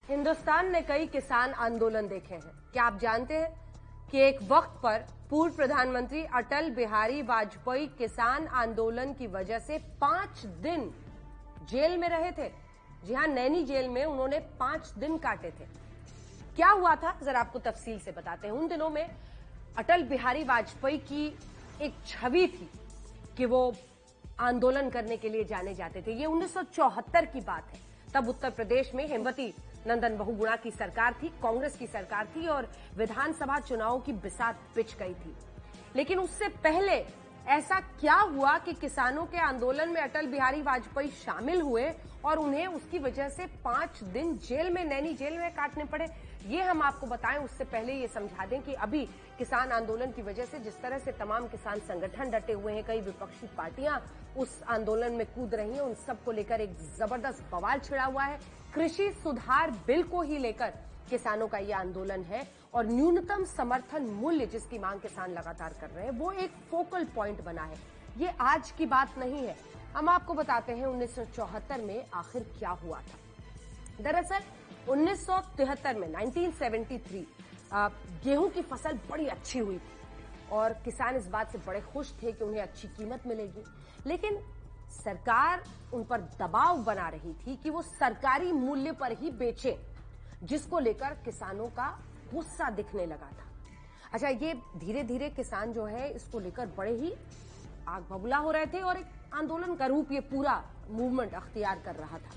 हिंदुस्तान ने कई किसान आंदोलन देखे हैं। क्या आप जानते हैं कि एक वक्त पर पूर्व प्रधानमंत्री अटल बिहारी वाजपेयी किसान आंदोलन की वजह से 5 दिन जेल में रहे थे। जी हां, नैनी जेल में उन्होंने 5 दिन काटे थे। क्या हुआ था, जरा आपको तफसील से बताते हैं। उन दिनों में अटल बिहारी वाजपेयी की एक छवि थी कि वो आंदोलन करने के लिए जाने जाते थे। ये 1974 की बात है। तब उत्तर प्रदेश में हेमवती नंदन बहुगुणा की सरकार थी, कांग्रेस की सरकार थी और विधानसभा चुनावों की बिसात बिछ गई थी। लेकिन उससे पहले ऐसा क्या हुआ कि किसानों के आंदोलन में अटल बिहारी वाजपेयी शामिल हुए और उन्हें उसकी वजह से 5 दिन जेल में, नैनी जेल में काटने पड़े, ये हम आपको बताएं। उससे पहले ये समझा दें कि अभी किसान आंदोलन की वजह से जिस तरह से तमाम किसान संगठन डटे हुए हैं, कई विपक्षी पार्टियां उस आंदोलन में कूद रही हैं, उन सबको लेकर एक जबरदस्त बवाल छिड़ा हुआ है। कृषि सुधार बिल को ही लेकर किसानों का यह आंदोलन है और न्यूनतम समर्थन मूल्य जिसकी मांग किसान लगातार कर रहे हैं, वो एक फोकल पॉइंट बना है। ये आज की बात नहीं है। हम आपको बताते हैं 1974 में आखिर क्या हुआ था। दरअसल 1973 में 1973 गेहूं की फसल बड़ी अच्छी हुई थी और किसान इस बात से बड़े खुश थे कि उन्हें अच्छी कीमत मिलेगी। लेकिन सरकार उन पर दबाव बना रही थी कि वो सरकारी मूल्य पर ही बेचे, जिसको लेकर किसानों का गुस्सा दिखने लगा था। अच्छा, ये धीरे धीरे किसान जो है इसको लेकर बड़े ही आग बबूला हो रहे थे और एक आंदोलन का रूप ये पूरा मूवमेंट अख्तियार कर रहा था।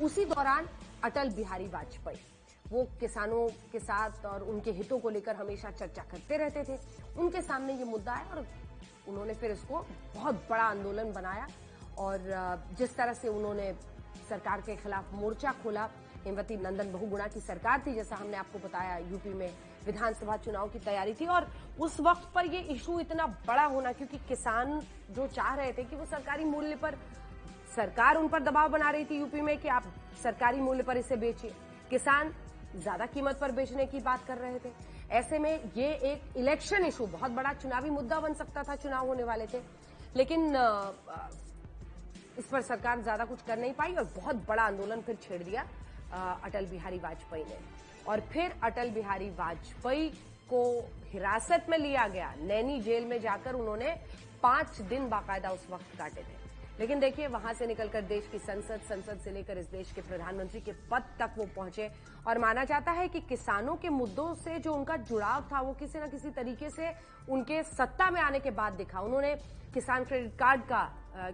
उसी दौरान अटल बिहारी वाजपेयी वो किसानों के साथ और उनके हितों को लेकर हमेशा चर्चा करते रहते थे। उनके सामने ये मुद्दा है और उन्होंने फिर इसको बहुत बड़ा आंदोलन बनाया और जिस तरह से उन्होंने सरकार के खिलाफ मोर्चा खोला। हेमवती नंदन बहुगुणा की सरकार थी, जैसा हमने आपको बताया, यूपी में विधानसभा चुनाव की तैयारी थी और उस वक्त पर यह इशू इतना बड़ा होना, क्योंकि किसान जो चाह रहे थे कि वो सरकारी मूल्य पर, सरकार उन पर दबाव बना रही थी यूपी में कि आप सरकारी मूल्य पर इसे बेचिए, किसान ज्यादा कीमत पर बेचने की बात कर रहे थे। ऐसे में ये एक इलेक्शन इशू, बहुत बड़ा चुनावी मुद्दा बन सकता था, चुनाव होने वाले थे। लेकिन इस पर सरकार ज्यादा कुछ कर नहीं पाई और बहुत बड़ा आंदोलन फिर छेड़ दिया अटल बिहारी वाजपेयी ने। और फिर अटल बिहारी वाजपेयी को हिरासत में लिया गया। नैनी जेल में जाकर उन्होंने 5 दिन बाकायदा उस वक्त काटे थे। लेकिन देखिए, वहां से निकलकर देश की संसद से लेकर इस देश के प्रधानमंत्री के पद तक वो पहुंचे और माना जाता है कि किसानों के मुद्दों से जो उनका जुड़ाव था वो किसी न किसी तरीके से उनके सत्ता में आने के बाद दिखा। उन्होंने किसान क्रेडिट कार्ड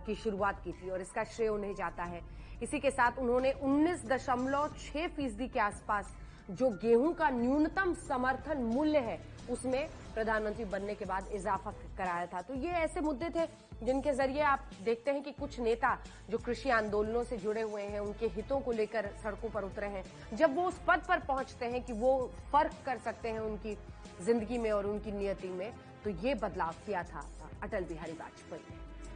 की शुरुआत की थी और इसका श्रेय उन्हें जाता है। इसी के साथ उन्होंने 19.6% के आसपास जो गेहूं का न्यूनतम समर्थन मूल्य है उसमें प्रधानमंत्री बनने के बाद इजाफा कराया था। तो ये ऐसे मुद्दे थे जिनके जरिए आप देखते हैं कि कुछ नेता जो कृषि आंदोलनों से जुड़े हुए हैं, उनके हितों को लेकर सड़कों पर उतरे हैं। जब वो उस पद पर पहुंचते हैं कि वो फर्क कर सकते हैं उनकी जिंदगी में और उनकी नियति में, तो ये बदलाव किया था अटल बिहारी वाजपेयी ने।